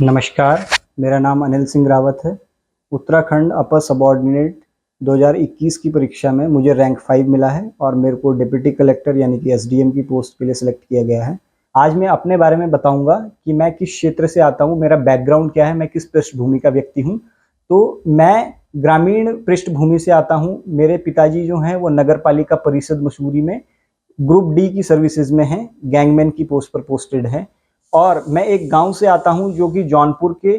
नमस्कार, मेरा नाम अनिल सिंह रावत है। उत्तराखंड अपर सबऑर्डिनेट 2021 की परीक्षा में मुझे रैंक 5 मिला है और मेरे को डिप्टी कलेक्टर यानी कि एसडीएम की पोस्ट के लिए सिलेक्ट किया गया है। आज मैं अपने बारे में बताऊंगा कि मैं किस क्षेत्र से आता हूं, मेरा बैकग्राउंड क्या है, मैं किस पृष्ठभूमि का व्यक्ति हूं। तो मैं ग्रामीण पृष्ठभूमि से आता हूं। मेरे पिताजी जो हैं वो नगर पालिका परिषद मसूरी में ग्रुप डी की सर्विसेज में हैं, गैंगमैन की पोस्ट पर पोस्टेड हैं। और मैं एक गांव से आता हूं जो कि जौनपुर के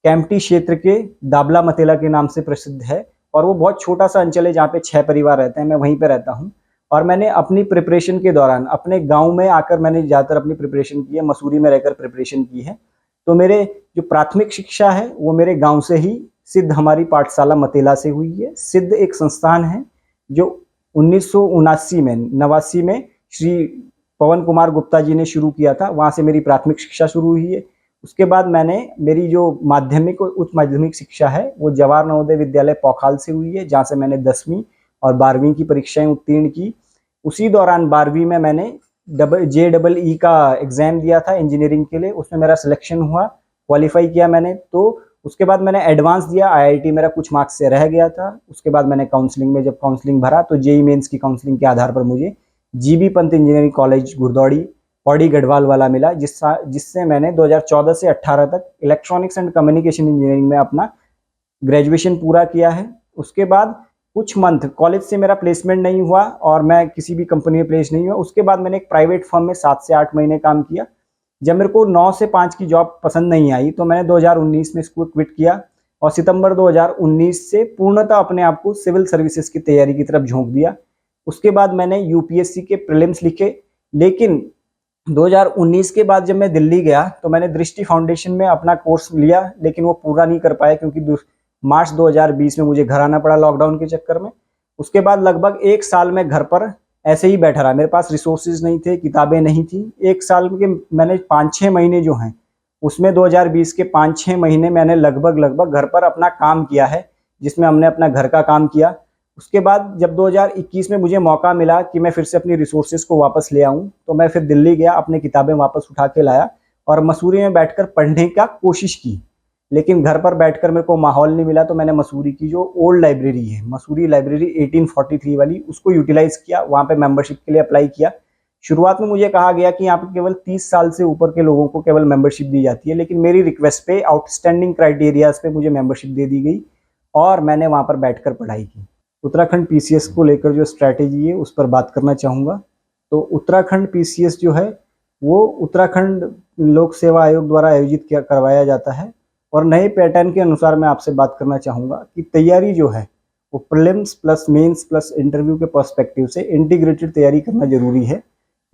कैंपटी क्षेत्र के दाबला मतेला के नाम से प्रसिद्ध है। और वो बहुत छोटा सा अंचल है जहाँ पे 6 परिवार रहते हैं, मैं वहीं पे रहता हूँ। और मैंने अपनी प्रिपरेशन के दौरान अपने गांव में आकर मैंने ज़्यादातर अपनी प्रिपरेशन की है, मसूरी में रहकर प्रिपरेशन की है। तो मेरे जो प्राथमिक शिक्षा है वो मेरे गाँव से ही सिद्ध हमारी पाठशाला मतेला से हुई है। सिद्ध एक संस्थान है जो 1979 में 89 में श्री पवन कुमार गुप्ता जी ने शुरू किया था, वहाँ से मेरी प्राथमिक शिक्षा शुरू हुई है। उसके बाद मैंने मेरी जो माध्यमिक और उच्च माध्यमिक शिक्षा है वो जवाहर नवोदय विद्यालय पौखाल से हुई है, जहाँ से मैंने 10वीं और 12वीं की परीक्षाएं उत्तीर्ण की। उसी दौरान 12वीं में मैंने JEE का एग्ज़ाम दिया था इंजीनियरिंग के लिए, उसमें मेरा सिलेक्शन हुआ, क्वालिफाई किया मैंने। तो उसके बाद मैंने एडवांस दिया, IIT मेरा कुछ मार्क्स से रह गया था। उसके बाद मैंने काउंसलिंग में जब काउंसलिंग भरा तो JEE मेंस की काउंसलिंग के आधार पर मुझे GB पंत इंजीनियरिंग कॉलेज गुरदौड़ी पौड़ी गढ़वाल वाला मिला, जिससे मैंने 2014 से 18 तक इलेक्ट्रॉनिक्स एंड कम्युनिकेशन इंजीनियरिंग में अपना ग्रेजुएशन पूरा किया है। उसके बाद कुछ मंथ कॉलेज से मेरा प्लेसमेंट नहीं हुआ और मैं किसी भी कंपनी में प्लेस नहीं हुआ। उसके बाद मैंने एक प्राइवेट फर्म में 7 से 8 महीने काम किया। जब मेरे को 9 से 5 की जॉब पसंद नहीं आई तो मैंने 2019 में इसको क्विट किया और सितंबर 2019 से पूर्णतः अपने आप को सिविल सर्विसेज की तैयारी की तरफ झोंक दिया। उसके बाद मैंने यूपीएससी के प्रीलिम्स लिखे, लेकिन 2019 के बाद जब मैं दिल्ली गया तो मैंने दृष्टि फाउंडेशन में अपना कोर्स लिया, लेकिन वो पूरा नहीं कर पाया क्योंकि मार्च 2020 में मुझे घर आना पड़ा लॉकडाउन के चक्कर में। उसके बाद लगभग 1 साल में घर पर ऐसे ही बैठा रहा, मेरे पास रिसोर्सेज नहीं थे, किताबें नहीं थी। 1 साल के मैंने 5-6 महीने जो हैं उसमें 2020 के 5-6 महीने मैंने लगभग घर पर अपना काम किया है, जिसमें हमने अपना घर का काम किया। उसके बाद जब 2021 में मुझे मौका मिला कि मैं फिर से अपनी रिसोर्सेज को वापस ले आऊं, तो मैं फिर दिल्ली गया, अपनी किताबें वापस उठा के लाया और मसूरी में बैठकर पढ़ने का कोशिश की। लेकिन घर पर बैठकर मेरे को माहौल नहीं मिला, तो मैंने मसूरी की जो ओल्ड लाइब्रेरी है, मसूरी लाइब्रेरी 1843 वाली, उसको यूटिलाइज किया, वहाँ पे मेंबरशिप के लिए अप्लाई किया। शुरुआत में मुझे कहा गया कि यहाँ पे केवल 30 साल से ऊपर के लोगों को केवल मेंबरशिप दी जाती है, लेकिन मेरी रिक्वेस्ट पे आउटस्टैंडिंग क्राइटेरियाज पे मुझे मेंबरशिप दे दी गई और मैंने वहाँ पर बैठकर पढ़ाई की। उत्तराखंड पीसीएस को लेकर जो स्ट्रैटेजी है उस पर बात करना चाहूँगा। तो उत्तराखंड पीसीएस जो है वो उत्तराखंड लोक सेवा आयोग द्वारा आयोजित करवाया जाता है और नए पैटर्न के अनुसार मैं आपसे बात करना चाहूँगा कि तैयारी जो है वो prelims plus mains plus interview के पर्सपेक्टिव से इंटीग्रेटेड तैयारी करना जरूरी है,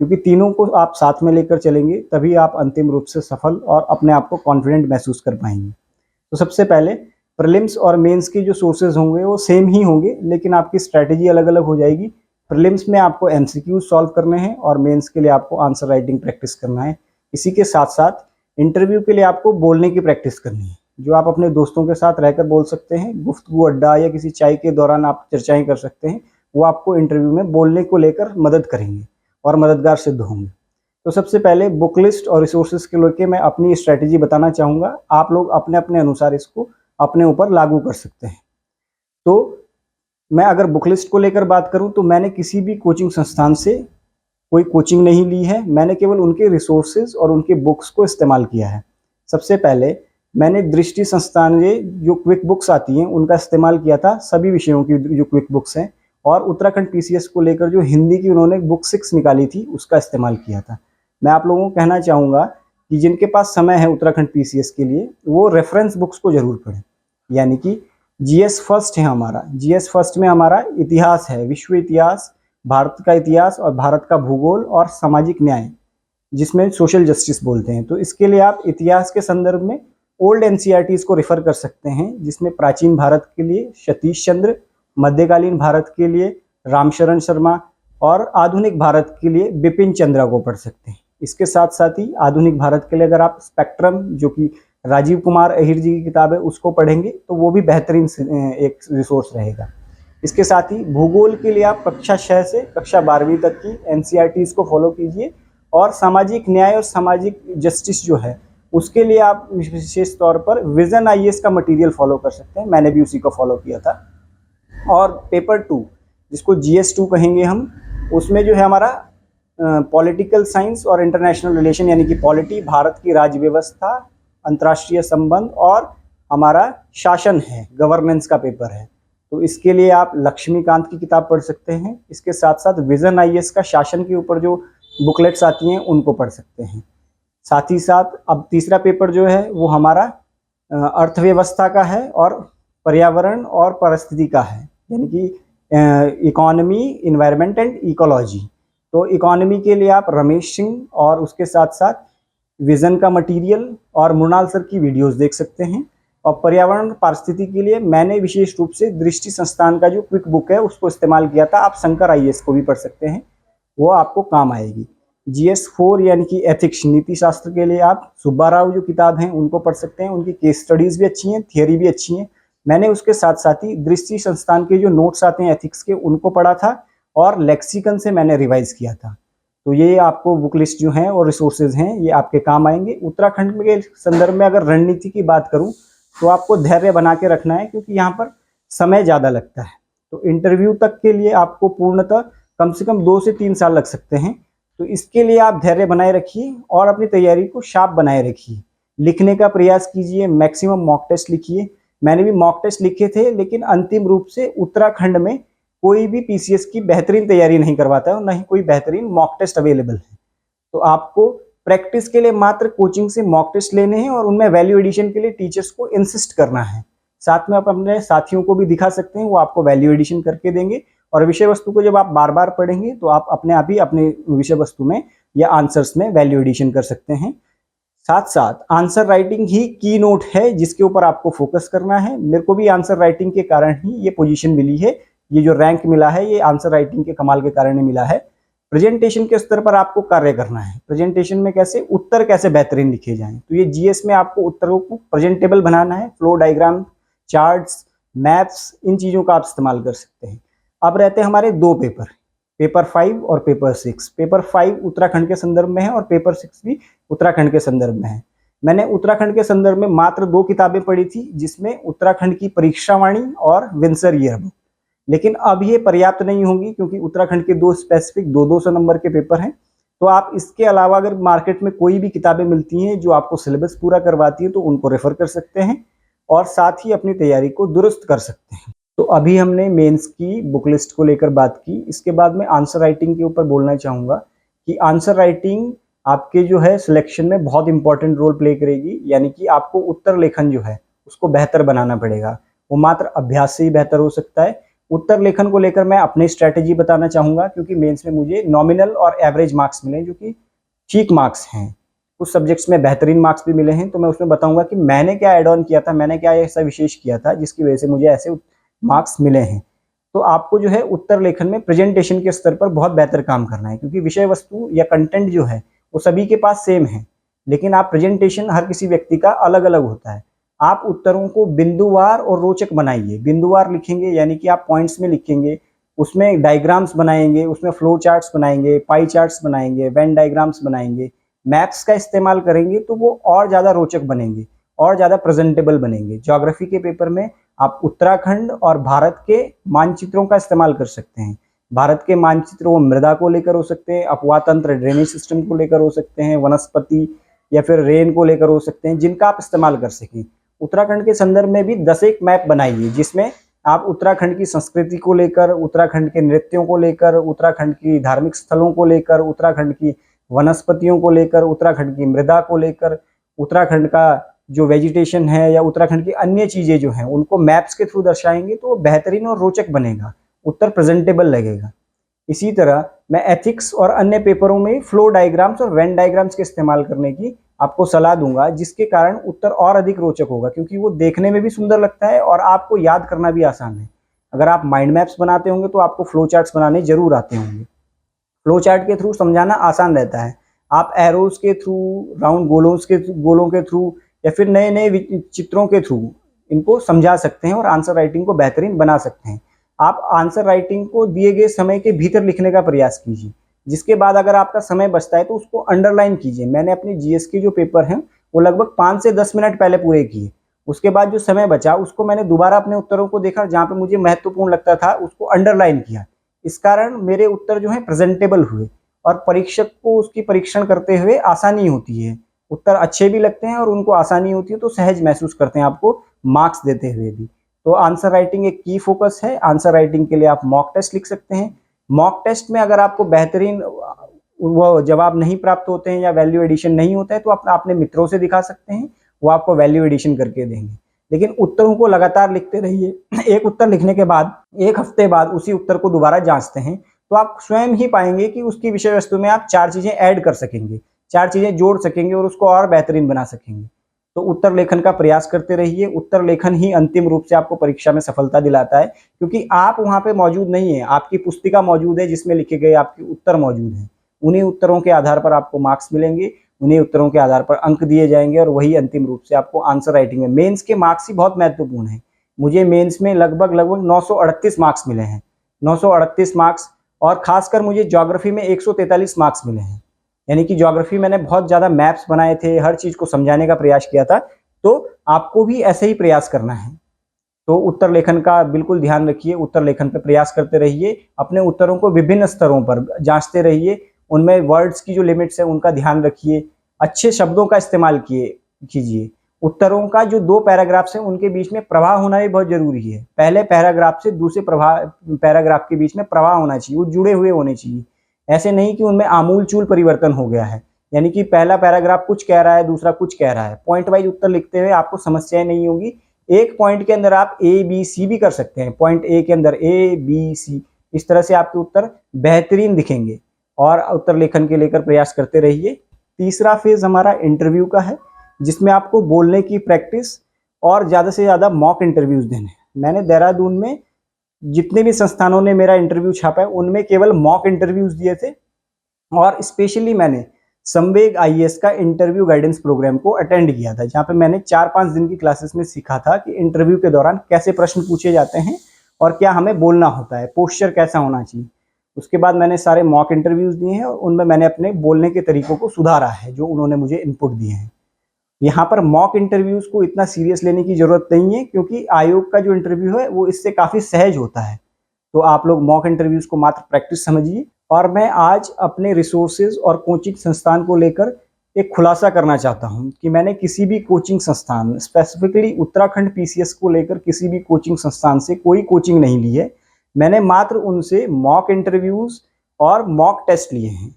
क्योंकि तीनों को आप साथ में लेकर चलेंगे तभी आप अंतिम रूप से सफल और अपने आप को कॉन्फिडेंट महसूस कर पाएंगे। तो सबसे पहले प्रीलिम्स और मेंस के जो सोर्सेज होंगे वो सेम ही होंगे, लेकिन आपकी स्ट्रैटेजी अलग अलग हो जाएगी। प्रीलिम्स में आपको MCQ सॉल्व करने हैं और मेंस के लिए आपको आंसर राइटिंग प्रैक्टिस करना है। इसी के साथ साथ इंटरव्यू के लिए आपको बोलने की प्रैक्टिस करनी है, जो आप अपने दोस्तों के साथ रहकर बोल सकते हैं, गुफ्तगू अड्डा या किसी चाय के दौरान आप चर्चाएं कर सकते हैं, वो आपको इंटरव्यू में बोलने को लेकर मदद करेंगे और मददगार सिद्ध होंगे। तो सबसे पहले बुक लिस्ट और रिसोर्सेज के लेके मैं अपनी स्ट्रैटेजी बताना चाहूँगा, आप लोग अपने अपने अनुसार इसको अपने ऊपर लागू कर सकते हैं। तो मैं अगर बुक लिस्ट को लेकर बात करूं तो मैंने किसी भी कोचिंग संस्थान से कोई कोचिंग नहीं ली है, मैंने केवल उनके रिसोर्सेज और उनके बुक्स को इस्तेमाल किया है। सबसे पहले मैंने दृष्टि संस्थान के जो क्विक बुक्स आती हैं उनका इस्तेमाल किया था, सभी विषयों की जो क्विक बुक्स हैं, और उत्तराखंड पीसीएस को लेकर जो हिंदी की उन्होंने बुक 6 निकाली थी उसका इस्तेमाल किया था। मैं आप लोगों को कहना चाहूँगा कि जिनके पास समय है उत्तराखंड पीसीएस के लिए वो रेफरेंस बुक्स को जरूर पढ़ें, यानी कि GS फर्स्ट है हमारा, GS फर्स्ट में हमारा इतिहास है, विश्व इतिहास, भारत का इतिहास और भारत का भूगोल और सामाजिक न्याय, जिसमें सोशल जस्टिस बोलते हैं। तो इसके लिए आप इतिहास के संदर्भ में ओल्ड NCERTs को रेफर कर सकते हैं, जिसमें प्राचीन भारत के लिए सतीश चंद्र, मध्यकालीन भारत के लिए रामशरण शर्मा और आधुनिक भारत के लिए बिपिन चंद्रा को पढ़ सकते हैं। इसके साथ साथ ही आधुनिक भारत के लिए अगर आप स्पेक्ट्रम, जो कि राजीव कुमार अहिर जी की किताब है, उसको पढ़ेंगे तो वो भी बेहतरीन एक रिसोर्स रहेगा। इसके साथ ही भूगोल के लिए आप कक्षा 6 से कक्षा 12वीं तक की NCERTs को फॉलो कीजिए और सामाजिक न्याय और सामाजिक जस्टिस जो है उसके लिए आप विशेष तौर पर विजन आईएएस का मटेरियल फॉलो कर सकते हैं, मैंने भी उसी को फॉलो किया था। और पेपर 2 जिसको GS2 कहेंगे हम, उसमें जो है हमारा पॉलिटिकल साइंस और इंटरनेशनल रिलेशन यानी कि पॉलिटी, भारत की राज्य व्यवस्था, अंतर्राष्ट्रीय संबंध और हमारा शासन है, गवर्नेंस का पेपर है। तो इसके लिए आप लक्ष्मीकांत की किताब पढ़ सकते हैं। इसके साथ साथ विजन आईएएस का शासन के ऊपर जो बुकलेट्स आती हैं उनको पढ़ सकते हैं। साथ ही साथ अब तीसरा पेपर जो है वो हमारा अर्थव्यवस्था का है और पर्यावरण और परिस्थिति का है, यानी कि इकोनॉमी, इन्वायरमेंट एंड इकोलॉजी। तो इकोनॉमी के लिए आप रमेश सिंह और उसके साथ साथ विजन का मटेरियल और मृणाल सर की वीडियोस देख सकते हैं। और पर्यावरण पारिस्थिति के लिए मैंने विशेष रूप से दृष्टि संस्थान का जो क्विक बुक है उसको इस्तेमाल किया था। आप शंकर आईएएस को भी पढ़ सकते हैं, वो आपको काम आएगी। GS4 यानी कि एथिक्स, नीति शास्त्र के लिए आप सुब्बा राव जो किताब हैं उनको पढ़ सकते हैं। उनकी केस स्टडीज़ भी अच्छी हैं, थियरी भी अच्छी हैं। मैंने उसके साथ साथ ही दृष्टि संस्थान के जो नोट्स आते हैं एथिक्स के उनको पढ़ा था और लेक्सिकन से मैंने रिवाइज किया था। तो ये आपको बुक लिस्ट जो हैं और रिसोर्सेज हैं ये आपके काम आएंगे। उत्तराखंड के संदर्भ में अगर रणनीति की बात करूँ तो आपको धैर्य बना के रखना है, क्योंकि यहाँ पर समय ज़्यादा लगता है। तो इंटरव्यू तक के लिए आपको पूर्णतः कम से कम 2 से 3 साल लग सकते हैं। तो इसके लिए आप धैर्य बनाए रखिए और अपनी तैयारी को शार्प बनाए रखिए। लिखने का प्रयास कीजिए, मैक्सिमम मॉक टेस्ट लिखिए। मैंने भी मॉक टेस्ट लिखे थे, लेकिन अंतिम रूप से उत्तराखंड में कोई भी PCS की बेहतरीन तैयारी नहीं करवाता है और न ही कोई बेहतरीन मॉक टेस्ट अवेलेबल है। तो आपको प्रैक्टिस के लिए मात्र कोचिंग से मॉक टेस्ट लेने हैं और उनमें वैल्यू एडिशन के लिए टीचर्स को इंसिस्ट करना है। साथ में आप अपने साथियों को भी दिखा सकते हैं, वो आपको वैल्यू एडिशन करके देंगे। और विषय वस्तु को जब आप बार बार पढ़ेंगे तो आप अपने आप ही अपने विषय वस्तु में या आंसर्स में वैल्यू एडिशन कर सकते हैं। साथ साथ आंसर राइटिंग ही की नोट है जिसके ऊपर आपको फोकस करना है। मेरे को भी आंसर राइटिंग के कारण ही ये पोजीशन मिली है, ये जो रैंक मिला है ये आंसर राइटिंग के कमाल के कारण ही मिला है। प्रेजेंटेशन के स्तर पर आपको कार्य करना है। प्रेजेंटेशन में कैसे उत्तर कैसे बेहतरीन लिखे जाएं, तो ये GS में आपको उत्तरों को प्रेजेंटेबल बनाना है। फ्लो डायग्राम, चार्ट्स, मैप्स, इन चीज़ों का आप इस्तेमाल कर सकते हैं। अब रहते हैं हमारे 2 पेपर, पेपर 5 और पेपर 6। पेपर 5 उत्तराखंड के संदर्भ में है और पेपर 6 भी उत्तराखंड के संदर्भ में है। मैंने उत्तराखंड के संदर्भ में मात्र 2 किताबें पढ़ी थी, जिसमें उत्तराखंड की परीक्षावाणी और विंसर ईयरबुक। लेकिन अब ये पर्याप्त नहीं होंगी, क्योंकि उत्तराखंड के 2 स्पेसिफिक 200 नंबर के पेपर हैं। तो आप इसके अलावा अगर मार्केट में कोई भी किताबें मिलती हैं जो आपको सिलेबस पूरा करवाती है तो उनको रेफर कर सकते हैं और साथ ही अपनी तैयारी को दुरुस्त कर सकते हैं। तो अभी हमने मेंस की बुक लिस्ट को लेकर बात की। इसके बाद में आंसर राइटिंग के ऊपर बोलना चाहूँगा कि आंसर राइटिंग आपके जो है सिलेक्शन में बहुत इंपॉर्टेंट रोल प्ले करेगी। यानी कि आपको उत्तर लेखन जो है उसको बेहतर बनाना पड़ेगा, वो मात्र अभ्यास से ही बेहतर हो सकता है। उत्तर लेखन को लेकर मैं अपनी स्ट्रैटेजी बताना चाहूँगा, क्योंकि मेंस में मुझे नॉमिनल और एवरेज मार्क्स मिले जो कि ठीक मार्क्स हैं। कुछ सब्जेक्ट्स में बेहतरीन मार्क्स भी मिले हैं, तो मैं उसमें बताऊंगा कि मैंने क्या ऐड ऑन किया था, मैंने क्या ऐसा विशेष किया था जिसकी वजह से मुझे ऐसे मार्क्स मिले हैं। तो आपको जो है उत्तर लेखन में प्रेजेंटेशन के स्तर पर बहुत बेहतर काम करना है, क्योंकि विषय वस्तु या कंटेंट जो है वो सभी के पास सेम है, लेकिन आप प्रेजेंटेशन हर किसी व्यक्ति का अलग अलग होता है। आप उत्तरों को बिंदुवार और रोचक बनाइए। बिंदुवार लिखेंगे यानी कि आप पॉइंट्स में लिखेंगे, उसमें डायग्राम्स बनाएंगे, उसमें फ्लो चार्ट्स बनाएंगे, पाई चार्ट्स बनाएंगे, वेन डायग्राम्स बनाएंगे, मैप्स का इस्तेमाल करेंगे, तो वो और ज़्यादा रोचक बनेंगे और ज़्यादा प्रेजेंटेबल बनेंगे। ज्योग्राफी के पेपर में आप उत्तराखंड और भारत के मानचित्रों का इस्तेमाल कर सकते हैं। भारत के मानचित्र वो मृदा को लेकर हो सकते हैं, अपवाह तंत्र ड्रेनेज सिस्टम को लेकर हो सकते हैं, वनस्पति या फिर रेन को लेकर हो सकते हैं, जिनका आप इस्तेमाल कर सकें। उत्तराखंड के संदर्भ में भी 10 एक मैप बनाइए, जिसमें आप उत्तराखंड की संस्कृति को लेकर, उत्तराखंड के नृत्यों को लेकर, उत्तराखंड की धार्मिक स्थलों को लेकर, उत्तराखंड की वनस्पतियों को लेकर, उत्तराखंड की मृदा को लेकर, उत्तराखंड का जो वेजिटेशन है या उत्तराखंड की अन्य चीज़ें जो हैं उनको मैप्स के थ्रू दर्शाएंगे, तो वो बेहतरीन और रोचक बनेगा, उत्तर प्रेजेंटेबल लगेगा। इसी तरह मैं एथिक्स और अन्य पेपरों में फ्लो डायग्राम्स और वेन डायग्राम्स के इस्तेमाल करने की आपको सलाह दूंगा, जिसके कारण उत्तर और अधिक रोचक होगा, क्योंकि वो देखने में भी सुंदर लगता है और आपको याद करना भी आसान है। अगर आप माइंड मैप्स बनाते होंगे तो आपको फ्लो चार्ट्स बनाने जरूर आते होंगे। फ्लो चार्ट के थ्रू समझाना आसान रहता है। आप एरोज के थ्रू, राउंड गोलों के थ्रू या फिर नए नए चित्रों के थ्रू इनको समझा सकते हैं और आंसर राइटिंग को बेहतरीन बना सकते हैं। आप आंसर राइटिंग को दिए गए समय के भीतर लिखने का प्रयास कीजिए, जिसके बाद अगर आपका समय बचता है तो उसको अंडरलाइन कीजिए। मैंने अपने GS के जो पेपर हैं वो लगभग 5 से 10 मिनट पहले पूरे किए। उसके बाद जो समय बचा उसको मैंने दोबारा अपने उत्तरों को देखा, जहाँ पे मुझे महत्वपूर्ण लगता था उसको अंडरलाइन किया। इस कारण मेरे उत्तर जो हैं प्रेजेंटेबल हुए और परीक्षक को उसकी परीक्षण करते हुए आसानी होती है। उत्तर अच्छे भी लगते हैं और उनको आसानी होती है, तो सहज महसूस करते हैं आपको मार्क्स देते हुए भी। तो आंसर राइटिंग एक की फोकस है। आंसर राइटिंग के लिए आप मॉक टेस्ट लिख सकते हैं। मॉक टेस्ट में अगर आपको बेहतरीन वो जवाब नहीं प्राप्त होते हैं या वैल्यू एडिशन नहीं होता है, तो आप अपने मित्रों से दिखा सकते हैं, वो आपको वैल्यू एडिशन करके देंगे। लेकिन उत्तरों को लगातार लिखते रहिए। एक उत्तर लिखने के बाद 1 हफ्ते बाद उसी उत्तर को दोबारा जांचते हैं, तो आप स्वयं ही पाएंगे कि उसकी विषय वस्तु में आप 4 चीजें ऐड कर सकेंगे, 4 चीजें जोड़ सकेंगे और उसको और बेहतरीन बना सकेंगे। तो उत्तर लेखन का प्रयास करते रहिए। उत्तर लेखन ही अंतिम रूप से आपको परीक्षा में सफलता दिलाता है, क्योंकि आप वहां पे मौजूद नहीं है, आपकी पुस्तिका मौजूद है जिसमें लिखे गए आपके उत्तर मौजूद हैं। उन्हीं उत्तरों के आधार पर आपको मार्क्स मिलेंगे, उन्हीं उत्तरों के आधार पर अंक दिए जाएंगे और वही अंतिम रूप से आपको आंसर राइटिंग में मेंस के मार्क्स ही बहुत महत्वपूर्ण है। मुझे मेंस में लगभग 938 मार्क्स मिले हैं, 938 मार्क्स। और खासकर मुझे ज्योग्राफी में 143 मार्क्स मिले हैं। यानी कि ज्योग्राफी मैंने बहुत ज़्यादा मैप्स बनाए थे, हर चीज़ को समझाने का प्रयास किया था। तो आपको भी ऐसे ही प्रयास करना है। तो उत्तर लेखन का बिल्कुल ध्यान रखिए, उत्तर लेखन पर प्रयास करते रहिए, अपने उत्तरों को विभिन्न स्तरों पर जांचते रहिए, उनमें वर्ड्स की जो लिमिट्स है उनका ध्यान रखिए, अच्छे शब्दों का इस्तेमाल कीजिए। उत्तरों का जो 2 पैराग्राफ्स हैं उनके बीच में प्रवाह होना भी बहुत जरूरी है। पहले पैराग्राफ से दूसरे पैराग्राफ के बीच में प्रवाह होना चाहिए, वो जुड़े हुए होने चाहिए। ऐसे नहीं कि उनमें आमूलचूल परिवर्तन हो गया है, यानी कि पहला पैराग्राफ कुछ कह रहा है, दूसरा कुछ कह रहा है। पॉइंट वाइज उत्तर लिखते हुए आपको समस्याएं नहीं होगी। एक पॉइंट के अंदर आप ए बी सी भी कर सकते हैं, पॉइंट ए के अंदर ए बी सी, इस तरह से आपके उत्तर बेहतरीन दिखेंगे। और उत्तर लेखन के लेकर प्रयास करते रहिए। तीसरा फेज हमारा इंटरव्यू का है, जिसमें आपको बोलने की प्रैक्टिस और ज़्यादा से ज़्यादा मॉक इंटरव्यूज़ देने हैं। मैंने देहरादून में जितने भी संस्थानों ने मेरा इंटरव्यू छापा है उनमें केवल मॉक इंटरव्यूज़ दिए थे, और स्पेशली मैंने संवेग आईएएस का इंटरव्यू गाइडेंस प्रोग्राम को अटेंड किया था, जहाँ पे मैंने 4-5 दिन की क्लासेस में सीखा था कि इंटरव्यू के दौरान कैसे प्रश्न पूछे जाते हैं और क्या हमें बोलना होता है, पोस्चर कैसा होना चाहिए। उसके बाद मैंने सारे मॉक इंटरव्यूज़ दिए हैं और उनमें मैंने अपने बोलने के तरीकों को सुधारा है, जो उन्होंने मुझे इनपुट दिए हैं। यहाँ पर मॉक इंटरव्यूज़ को इतना सीरियस लेने की ज़रूरत नहीं है, क्योंकि आयोग का जो इंटरव्यू है वो इससे काफ़ी सहज होता है। तो आप लोग मॉक इंटरव्यूज़ को मात्र प्रैक्टिस समझिए। और मैं आज अपने रिसोर्सेज और कोचिंग संस्थान को लेकर एक खुलासा करना चाहता हूँ कि मैंने किसी भी कोचिंग संस्थान, स्पेसिफिकली उत्तराखंड पीसीएस को लेकर किसी भी कोचिंग संस्थान से कोई कोचिंग नहीं ली है। मैंने मात्र उनसे मॉक इंटरव्यूज़ और मॉक टेस्ट लिए हैं।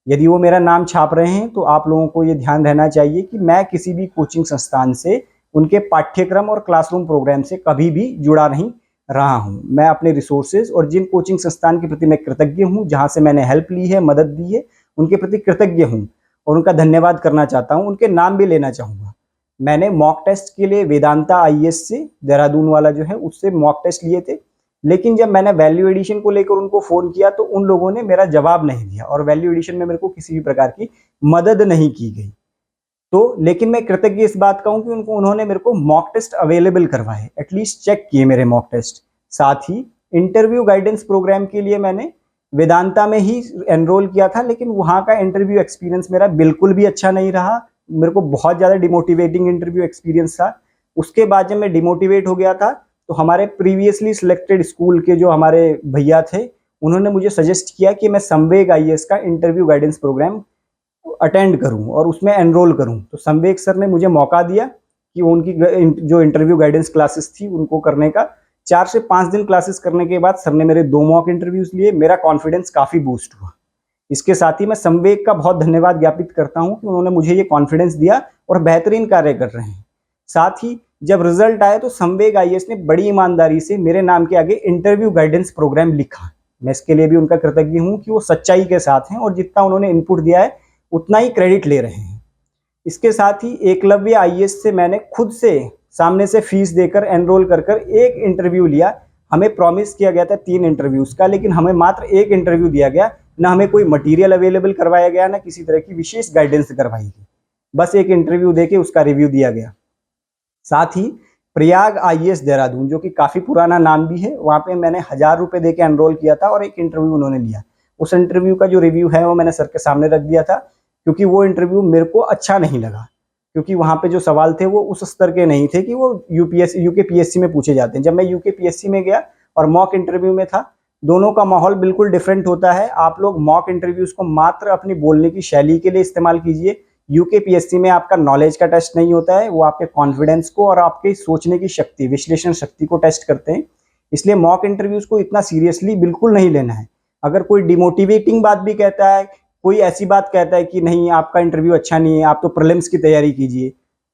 यदि वो मेरा नाम छाप रहे हैं तो आप लोगों को ये ध्यान रहना चाहिए कि मैं किसी भी कोचिंग संस्थान से उनके पाठ्यक्रम और क्लासरूम प्रोग्राम से कभी भी जुड़ा नहीं रहा हूँ। मैं अपने रिसोर्सेज और जिन कोचिंग संस्थान के प्रति मैं कृतज्ञ हूँ, जहाँ से मैंने हेल्प ली है, मदद दी है, उनके प्रति कृतज्ञ हूँ और उनका धन्यवाद करना चाहता हूँ। उनके नाम भी लेना चाहूँगा। मैंने मॉक टेस्ट के लिए वेदांता आईएएस से, देहरादून वाला जो है, उससे मॉक टेस्ट लिए थे। लेकिन जब मैंने वैल्यू एडिशन को लेकर उनको फ़ोन किया तो उन लोगों ने मेरा जवाब नहीं दिया और वैल्यू एडिशन में मेरे को किसी भी प्रकार की मदद नहीं की गई। तो लेकिन मैं कृतज्ञ इस बात का हूँ कि उन्होंने मेरे को मॉक टेस्ट अवेलेबल करवाए, एटलीस्ट चेक किए मेरे मॉक टेस्ट। साथ ही इंटरव्यू गाइडेंस प्रोग्राम के लिए मैंने वेदांता में ही एनरोल किया था, लेकिन वहाँ का इंटरव्यू एक्सपीरियंस मेरा बिल्कुल भी अच्छा नहीं रहा। मेरे को बहुत ज़्यादा डिमोटिवेटिंग इंटरव्यू एक्सपीरियंस था। उसके बाद जब मैं डिमोटिवेट हो गया था तो हमारे प्रीवियसली सिलेक्टेड स्कूल के जो हमारे भैया थे, उन्होंने मुझे सजेस्ट किया कि मैं संवेग आईएएस का इंटरव्यू गाइडेंस प्रोग्राम अटेंड करूं और उसमें एनरोल करूं। तो संवेग सर ने मुझे मौका दिया कि उनकी जो इंटरव्यू गाइडेंस क्लासेस थी उनको करने का। 4 से 5 दिन क्लासेस करने के बाद सर ने मेरे 2 मॉक इंटरव्यूज लिए। मेरा कॉन्फिडेंस काफ़ी बूस्ट हुआ। इसके साथ ही मैं संवेग का बहुत धन्यवाद ज्ञापित करता हूं कि उन्होंने मुझे ये कॉन्फिडेंस दिया और बेहतरीन कार्य कर रहे हैं। साथ ही जब रिजल्ट आया तो संवेग आईएएस ने बड़ी ईमानदारी से मेरे नाम के आगे इंटरव्यू गाइडेंस प्रोग्राम लिखा। मैं इसके लिए भी उनका कृतज्ञ हूँ कि वो सच्चाई के साथ हैं और जितना उन्होंने इनपुट दिया है उतना ही क्रेडिट ले रहे हैं। इसके साथ ही एकलव्य आईएएस से मैंने खुद से सामने से फीस देकर एनरोल कर एक इंटरव्यू लिया। हमें प्रॉमिस किया गया था 3 इंटरव्यूज़ का, लेकिन हमें मात्र 1 इंटरव्यू दिया गया। ना हमें कोई मटेरियल अवेलेबल करवाया गया, ना किसी तरह की विशेष गाइडेंस करवाई गई। बस 1 इंटरव्यू देके उसका रिव्यू दिया गया। साथ ही प्रयाग आईएएस देहरादून, जो कि काफ़ी पुराना नाम भी है, वहाँ पे मैंने 1000 रुपये दे के एनरोल किया था और 1 इंटरव्यू उन्होंने लिया। उस इंटरव्यू का जो रिव्यू है वो मैंने सर के सामने रख दिया था, क्योंकि वो इंटरव्यू मेरे को अच्छा नहीं लगा। क्योंकि वहाँ पे जो सवाल थे वो उस स्तर के नहीं थे कि वो यूके पीएससी में पूछे जाते हैं। जब मैं यूके पीएससी में गया और मॉक इंटरव्यू में था, दोनों का माहौल बिल्कुल डिफरेंट होता है। आप लोग मॉक इंटरव्यूज को मात्र अपनी बोलने की शैली के लिए इस्तेमाल कीजिए। यूके पीएससी में आपका नॉलेज का टेस्ट नहीं होता है, वो आपके कॉन्फिडेंस को और आपके सोचने की शक्ति, विश्लेषण शक्ति को टेस्ट करते हैं। इसलिए मॉक इंटरव्यूज को इतना सीरियसली बिल्कुल नहीं लेना है। अगर कोई डिमोटिवेटिंग बात भी कहता है, कोई ऐसी बात कहता है कि नहीं आपका इंटरव्यू अच्छा नहीं है, आप तो प्रीलिम्स की तैयारी कीजिए,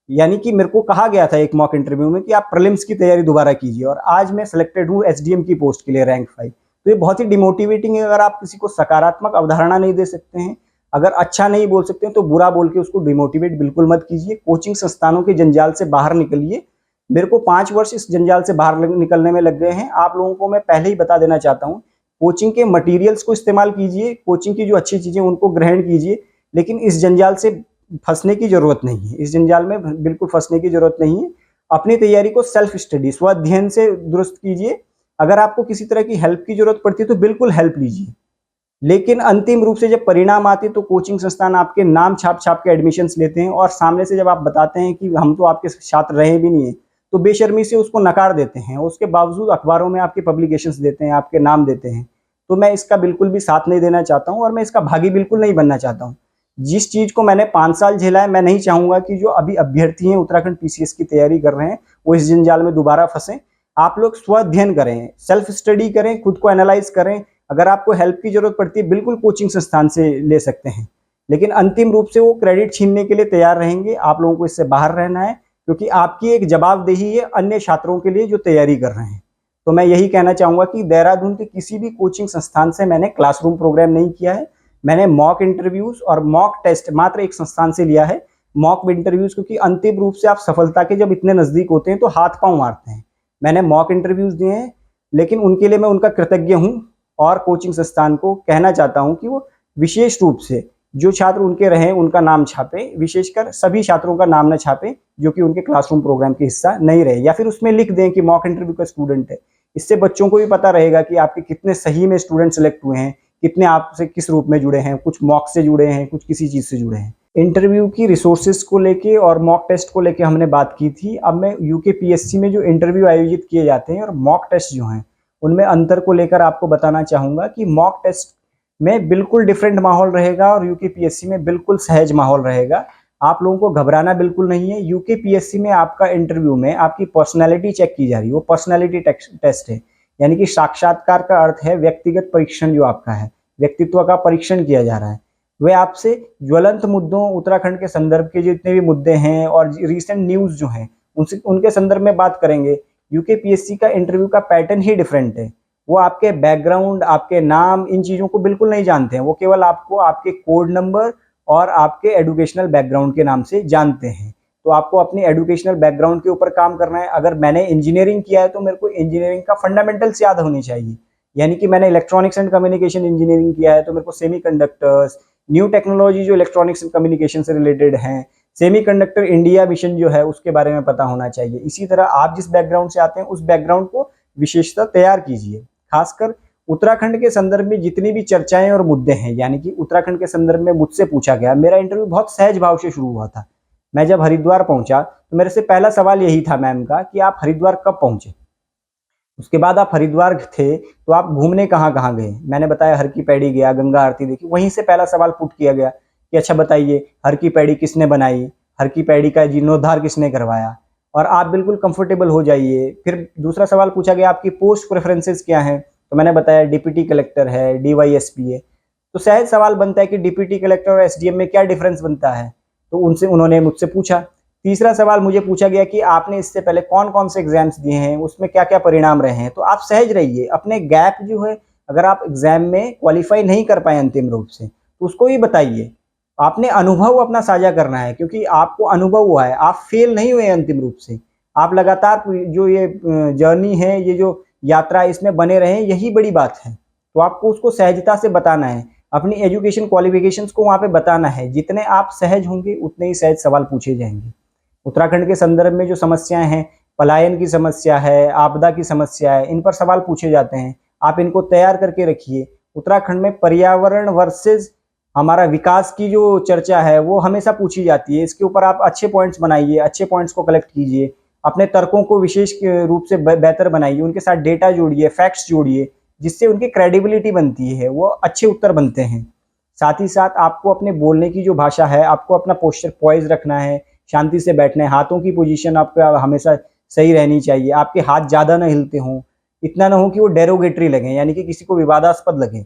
यानी कि मेरे को कहा गया था एक मॉक इंटरव्यू में कि आप प्रीलिम्स की तैयारी दोबारा कीजिए, और आज मैं सिलेक्टेड हूँ एसडीएम की पोस्ट के लिए रैंक 5। तो ये बहुत ही डिमोटिवेटिंग है। अगर आप किसी को सकारात्मक अवधारणा नहीं दे सकते हैं, अगर अच्छा नहीं बोल सकते हैं, तो बुरा बोल के उसको डिमोटिवेट बिल्कुल मत कीजिए। कोचिंग संस्थानों के जंजाल से बाहर निकलिए। मेरे को 5 वर्ष इस जंजाल से बाहर निकलने में लग गए हैं। आप लोगों को मैं पहले ही बता देना चाहता हूँ, कोचिंग के मटेरियल्स को इस्तेमाल कीजिए, कोचिंग की जो अच्छी चीज़ें उनको ग्रहण कीजिए, लेकिन इस जंजाल से फंसने की ज़रूरत नहीं है। इस जंजाल में बिल्कुल फंसने की ज़रूरत नहीं है। अपनी तैयारी को सेल्फ स्टडी, स्व अध्ययन से दुरुस्त कीजिए। अगर आपको किसी तरह की हेल्प की ज़रूरत पड़ती है तो बिल्कुल हेल्प लीजिए, लेकिन अंतिम रूप से जब परिणाम आते तो कोचिंग संस्थान आपके नाम छाप छाप के एडमिशन्स लेते हैं, और सामने से जब आप बताते हैं कि हम तो आपके छात्र रहे भी नहीं है, तो बेशर्मी से उसको नकार देते हैं। उसके बावजूद अखबारों में आपके पब्लिकेशंस देते हैं, आपके नाम देते हैं। तो मैं इसका बिल्कुल भी साथ नहीं देना चाहता हूँ, और मैं इसका भागी बिल्कुल नहीं बनना चाहता हूँ। जिस चीज़ को मैंने 5 साल झेला है, मैं नहीं चाहूँगा कि जो अभी अभ्यर्थी हैं उत्तराखंड पीसीएस की तैयारी कर रहे हैं, वो इस जंजाल में दोबारा फंसें। आप लोग स्व अध्ययन करें, सेल्फ स्टडी करें, खुद को एनालाइज करें। अगर आपको हेल्प की जरूरत पड़ती है, बिल्कुल कोचिंग संस्थान से ले सकते हैं, लेकिन अंतिम रूप से वो क्रेडिट छीनने के लिए तैयार रहेंगे। आप लोगों को इससे बाहर रहना है, क्योंकि आपकी एक जवाबदेही है अन्य छात्रों के लिए जो तैयारी कर रहे हैं। तो मैं यही कहना चाहूँगा कि देहरादून के किसी भी कोचिंग संस्थान से मैंने क्लासरूम प्रोग्राम नहीं किया है। मैंने मॉक इंटरव्यूज़ और मॉक टेस्ट मात्र एक संस्थान से लिया है। मॉक इंटरव्यूज़ क्योंकि अंतिम रूप से आप सफलता के जब इतने नज़दीक होते हैं तो हाथ पाँव मारते हैं। मैंने मॉक इंटरव्यूज़ दिए हैं, लेकिन उनके लिए मैं उनका कृतज्ञ हूँ, और कोचिंग संस्थान को कहना चाहता हूँ कि वो विशेष रूप से जो छात्र उनके रहे उनका नाम छापे, विशेषकर सभी छात्रों का नाम न छापे जो कि उनके क्लासरूम प्रोग्राम के हिस्सा नहीं रहे, या फिर उसमें लिख दें कि मॉक इंटरव्यू का स्टूडेंट है। इससे बच्चों को भी पता रहेगा कि आपके कितने सही में स्टूडेंट सेलेक्ट हुए हैं, कितने आपसे किस रूप में जुड़े हैं, कुछ मॉक से जुड़े हैं, कुछ किसी चीज़ से जुड़े हैं। इंटरव्यू की रिसोर्सेज को लेके और मॉक टेस्ट को लेके हमने बात की थी। अब मैं यूके पीएससी में जो इंटरव्यू आयोजित किए जाते हैं और मॉक टेस्ट जो हैं, उनमें अंतर को लेकर आपको बताना चाहूँगा कि मॉक टेस्ट में बिल्कुल डिफरेंट माहौल रहेगा और यूके पीएससी में बिल्कुल सहज माहौल रहेगा। आप लोगों को घबराना बिल्कुल नहीं है। यूके पीएससी में आपका इंटरव्यू में आपकी पर्सनैलिटी चेक की जा रही है, वो पर्सनैलिटी टेस्ट है, यानी कि साक्षात्कार का अर्थ है व्यक्तिगत परीक्षण। जो आपका है, व्यक्तित्व का परीक्षण किया जा रहा है। वे आपसे ज्वलंत मुद्दों, उत्तराखंड के संदर्भ के जितने भी मुद्दे हैं और रीसेंट न्यूज़ जो हैं उनसे उनके संदर्भ में बात करेंगे। यूके पीएससी का इंटरव्यू का पैटर्न ही डिफरेंट है। वो आपके बैकग्राउंड, आपके नाम, इन चीज़ों को बिल्कुल नहीं जानते हैं। वो केवल आपको आपके कोड नंबर और आपके एजुकेशनल बैकग्राउंड के नाम से जानते हैं। तो आपको अपनी एजुकेशनल बैकग्राउंड के ऊपर काम करना है। अगर मैंने इंजीनियरिंग किया है तो मेरे को इंजीनियरिंग का फंडामेंटल्स याद होनी चाहिए, यानी कि मैंने इलेक्ट्रॉनिक्स एंड कम्युनिकेशन इंजीनियरिंग किया है तो मेरे को सेमीकंडक्टर्स, न्यू टेक्नोलॉजी जो इलेक्ट्रॉनिक्स एंड कम्युनिकेशन से रिलेटेड हैं, सेमीकंडक्टर इंडिया मिशन जो है उसके बारे में पता होना चाहिए। इसी तरह आप जिस बैकग्राउंड से आते हैं उस बैकग्राउंड को विशेषता तैयार कीजिए। खासकर उत्तराखंड के संदर्भ में जितनी भी चर्चाएं और मुद्दे हैं, यानी कि उत्तराखंड के संदर्भ में मुझसे पूछा गया। मेरा इंटरव्यू बहुत सहज भाव से शुरू हुआ था। मैं जब हरिद्वार पहुंचा तो मेरे से पहला सवाल यही था मैम का कि आप हरिद्वार कब पहुंचे। उसके बाद आप हरिद्वार थे तो आप घूमने कहाँ कहाँ गए। मैंने बताया हर की पैड़ी गया, गंगा आरती देखी। वहीं से पहला सवाल पुट किया गया कि अच्छा बताइए हर की पैड़ी किसने बनाई, हर की पैड़ी का जीर्णोद्धार किसने करवाया, और आप बिल्कुल कंफर्टेबल हो जाइए। फिर दूसरा सवाल पूछा गया आपकी पोस्ट प्रेफरेंसेस क्या हैं, तो मैंने बताया डिप्टी कलेक्टर है, डीवाईएसपी है। तो सहज सवाल बनता है कि डिप्टी कलेक्टर और एसडीएम में क्या डिफरेंस बनता है, तो उन्होंने मुझसे पूछा। तीसरा सवाल मुझे पूछा गया कि आपने इससे पहले कौन कौन से एग्जाम्स दिए हैं, उसमें क्या क्या परिणाम रहे हैं। तो आप सहज रहिए। अपने गैप जो है, अगर आप एग्जाम में क्वालिफाई नहीं कर पाए अंतिम रूप से, तो उसको ही बताइए। आपने अनुभव अपना साझा करना है, क्योंकि आपको अनुभव हुआ है, आप फेल नहीं हुए अंतिम रूप से। आप लगातार जो ये जर्नी है, ये जो यात्रा, इसमें बने रहें, यही बड़ी बात है। तो आपको उसको सहजता से बताना है, अपनी एजुकेशन क्वालिफिकेशंस को वहाँ पे बताना है। जितने आप सहज होंगे उतने ही सहज सवाल पूछे जाएंगे। उत्तराखंड के संदर्भ में जो समस्याएं हैं, पलायन की समस्या है, आपदा की समस्या है, इन पर सवाल पूछे जाते हैं। आप इनको तैयार करके रखिए। उत्तराखंड में पर्यावरण वर्सेस हमारा विकास की जो चर्चा है वो हमेशा पूछी जाती है। इसके ऊपर आप अच्छे पॉइंट्स बनाइए, अच्छे पॉइंट्स को कलेक्ट कीजिए, अपने तर्कों को विशेष रूप से बेहतर बनाइए, उनके साथ डेटा जोड़िए, फैक्ट्स जोड़िए, जिससे उनकी क्रेडिबिलिटी बनती है, वो अच्छे उत्तर बनते हैं। साथ ही साथ आपको अपने बोलने की जो भाषा है, आपको अपना पोस्चर पॉइज रखना है, शांति से बैठना है, हाथों की पोजीशन आपका हमेशा सही रहनी चाहिए, आपके हाथ ज़्यादा ना हिलते हों, इतना ना हो कि वो डेरोगेटरी लगें, यानी कि किसी को विवादास्पद लगें।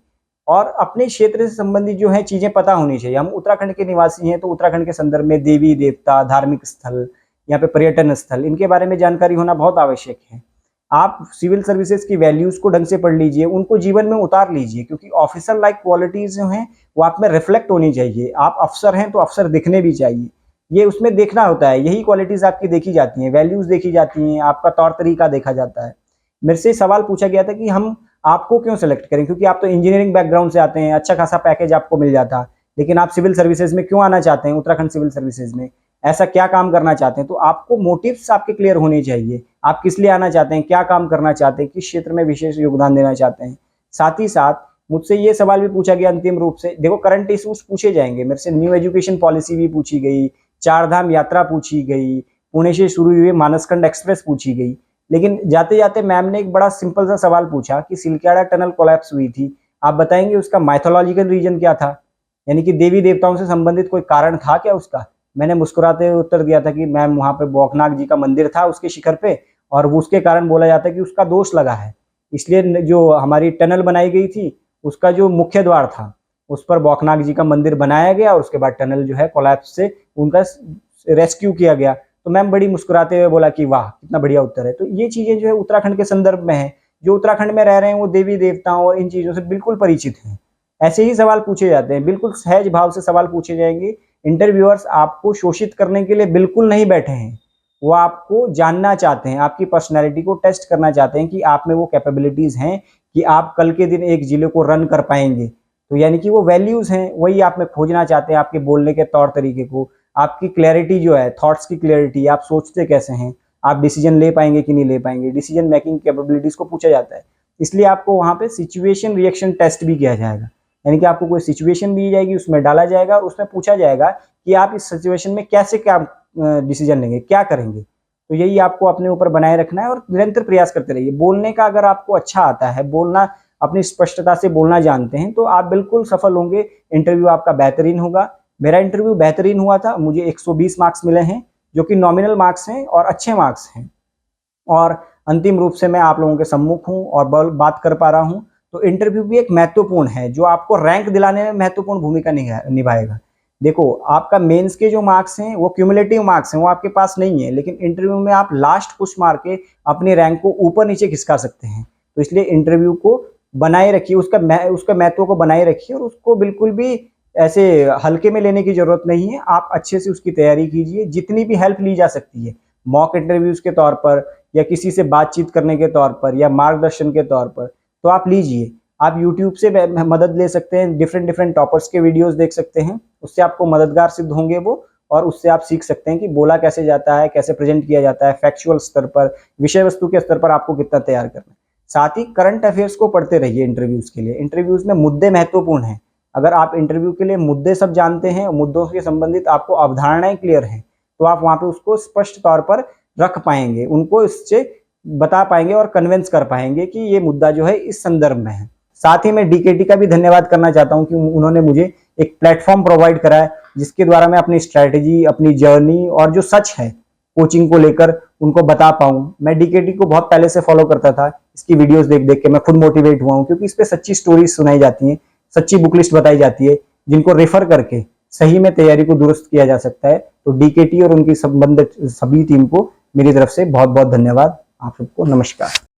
और अपने क्षेत्र से संबंधित जो है चीज़ें पता होनी चाहिए। हम उत्तराखंड के निवासी हैं, तो उत्तराखंड के संदर्भ में देवी देवता, धार्मिक स्थल, यहाँ पे पर्यटन स्थल, इनके बारे में जानकारी होना बहुत आवश्यक है। आप सिविल सर्विसेज की वैल्यूज़ को ढंग से पढ़ लीजिए, उनको जीवन में उतार लीजिए, क्योंकि ऑफिसर लाइक क्वालिटीज़ जो हैं वो आप में रिफ्लेक्ट होनी चाहिए। आप अफसर हैं तो अफसर दिखने भी चाहिए, ये उसमें देखना होता है, यही क्वालिटीज़ आपकी देखी जाती हैं, वैल्यूज़ देखी जाती हैं, आपका तौर तरीका देखा जाता है। मेरे से सवाल पूछा गया था कि हम आपको क्यों सेलेक्ट करें, क्योंकि आप तो इंजीनियरिंग बैकग्राउंड से आते हैं, अच्छा खासा पैकेज आपको मिल जाता, लेकिन आप सिविल सर्विसेज में क्यों आना चाहते हैं, उत्तराखंड सिविल सर्विसेज में ऐसा क्या काम करना चाहते हैं। तो आपको मोटिव्स आपके क्लियर होने चाहिए, आप किस लिए आना चाहते हैं, क्या काम करना चाहते हैं, किस क्षेत्र में विशेष योगदान देना चाहते हैं। साथ ही साथ मुझसे ये सवाल भी पूछा गया अंतिम रूप से, देखो करंट इश्यूज पूछे जाएंगे मेरे से, न्यू एजुकेशन पॉलिसी भी पूछी गई, चार धाम यात्रा पूछी गई, पुणे से शुरू हुई मानसखंड एक्सप्रेस पूछी गई, लेकिन जाते जाते मैम ने एक बड़ा सिंपल सा सवाल पूछा कि सिलक्याड़ा टनल कोलैप्स हुई थी, आप बताएंगे उसका माइथोलॉजिकल रीजन क्या था, यानी कि देवी देवताओं से संबंधित कोई कारण था क्या उसका। मैंने मुस्कुराते हुए उत्तर दिया था कि मैम वहाँ पे बौखनाग जी का मंदिर था उसके शिखर पे, और वो उसके कारण बोला जाता है कि उसका दोष लगा है, इसलिए जो हमारी टनल बनाई गई थी उसका जो मुख्य द्वार था उस पर बौखनाग जी का मंदिर बनाया गया, और उसके बाद टनल जो है कोलैप्स से उनका रेस्क्यू किया गया। तो मैम बड़ी मुस्कुराते हुए बोला कि वाह कितना बढ़िया उत्तर है। तो ये चीज़ें जो है उत्तराखंड के संदर्भ में है, जो उत्तराखंड में रह रहे हैं वो देवी देवताओं और इन चीज़ों से बिल्कुल परिचित हैं। ऐसे ही सवाल पूछे जाते हैं, बिल्कुल सहज भाव से सवाल पूछे जाएंगे। इंटरव्यूअर्स आपको शोषित करने के लिए बिल्कुल नहीं बैठे हैं, वो आपको जानना चाहते हैं, आपकी पर्सनैलिटी को टेस्ट करना चाहते हैं कि आप में वो कैपेबिलिटीज़ हैं कि आप कल के दिन एक ज़िले को रन कर पाएंगे। तो यानी कि वो वैल्यूज़ हैं, वही आप में खोजना चाहते हैं, आपके बोलने के तौर तरीके को, आपकी क्लैरिटी जो है, थॉट्स की क्लैरिटी, आप सोचते कैसे हैं, आप डिसीजन ले पाएंगे कि नहीं ले पाएंगे, डिसीजन मेकिंग कैपेबिलिटीज़ को पूछा जाता है। इसलिए आपको वहाँ पे सिचुएशन रिएक्शन टेस्ट भी किया जाएगा, यानी कि आपको कोई सिचुएशन दी जाएगी, उसमें डाला जाएगा और उसमें पूछा जाएगा कि आप इस सिचुएशन में कैसे क्या डिसीजन लेंगे, क्या करेंगे। तो यही आपको अपने ऊपर बनाए रखना है और निरंतर प्रयास करते रहिए। बोलने का अगर आपको अच्छा आता है, बोलना अपनी स्पष्टता से बोलना जानते हैं, तो आप बिल्कुल सफल होंगे, इंटरव्यू आपका बेहतरीन होगा। मेरा इंटरव्यू बेहतरीन हुआ था, मुझे 120 मार्क्स मिले हैं, जो कि नॉमिनल मार्क्स हैं और अच्छे मार्क्स हैं, और अंतिम रूप से मैं आप लोगों के सम्मुख हूँ और बात कर पा रहा हूँ। तो इंटरव्यू भी एक महत्वपूर्ण है, जो आपको रैंक दिलाने में महत्वपूर्ण भूमिका निभाएगा। देखो आपका मेंस के जो मार्क्स हैं वो क्यूमुलेटिव मार्क्स हैं, वो आपके पास नहीं है, लेकिन इंटरव्यू में आप लास्ट पुश मार के अपने रैंक को ऊपर नीचे खिसका सकते हैं। तो इसलिए इंटरव्यू को बनाए रखिए, उसका महत्व को बनाए रखिए, और उसको बिल्कुल भी ऐसे हल्के में लेने की जरूरत नहीं है। आप अच्छे से उसकी तैयारी कीजिए, जितनी भी हेल्प ली जा सकती है, मॉक इंटरव्यूज के तौर पर या किसी से बातचीत करने के तौर पर या मार्गदर्शन के तौर पर, तो आप लीजिए। आप यूट्यूब से मदद ले सकते हैं, डिफरेंट टॉपर्स के वीडियोस देख सकते हैं, उससे आपको मददगार सिद्ध होंगे वो, और उससे आप सीख सकते हैं कि बोला कैसे जाता है, कैसे प्रेजेंट किया जाता है, फैक्चुअल स्तर पर, विषय वस्तु के स्तर पर आपको कितना तैयार करना है। साथ ही करंट अफेयर्स को पढ़ते रहिए इंटरव्यूज के लिए। इंटरव्यूज में मुद्दे महत्वपूर्ण हैं। अगर आप इंटरव्यू के लिए मुद्दे सब जानते हैं, मुद्दों से संबंधित आपको अवधारणाएं क्लियर हैं, तो आप वहां पे उसको स्पष्ट तौर पर रख पाएंगे, उनको इससे बता पाएंगे और कन्विंस कर पाएंगे कि ये मुद्दा जो है इस संदर्भ में है। साथ ही मैं डीकेटी का भी धन्यवाद करना चाहता हूं कि उन्होंने मुझे एक प्लेटफॉर्म प्रोवाइड करा है, जिसके द्वारा मैं अपनी स्ट्रैटेजी, अपनी जर्नी और जो सच है कोचिंग को लेकर उनको बता पाऊं। मैं डीकेटी को बहुत पहले से फॉलो करता था, इसकी वीडियोस देख देख के मैं खुद मोटिवेट हुआ हूं, क्योंकि इस पे सच्ची स्टोरीज सुनाई जाती हैं, सच्ची बुक लिस्ट बताई जाती है, जिनको रेफर करके सही में तैयारी को दुरुस्त किया जा सकता है। तो डीकेटी और उनकी संबंधित सभी टीम को मेरी तरफ से बहुत बहुत धन्यवाद। आप सबको नमस्कार।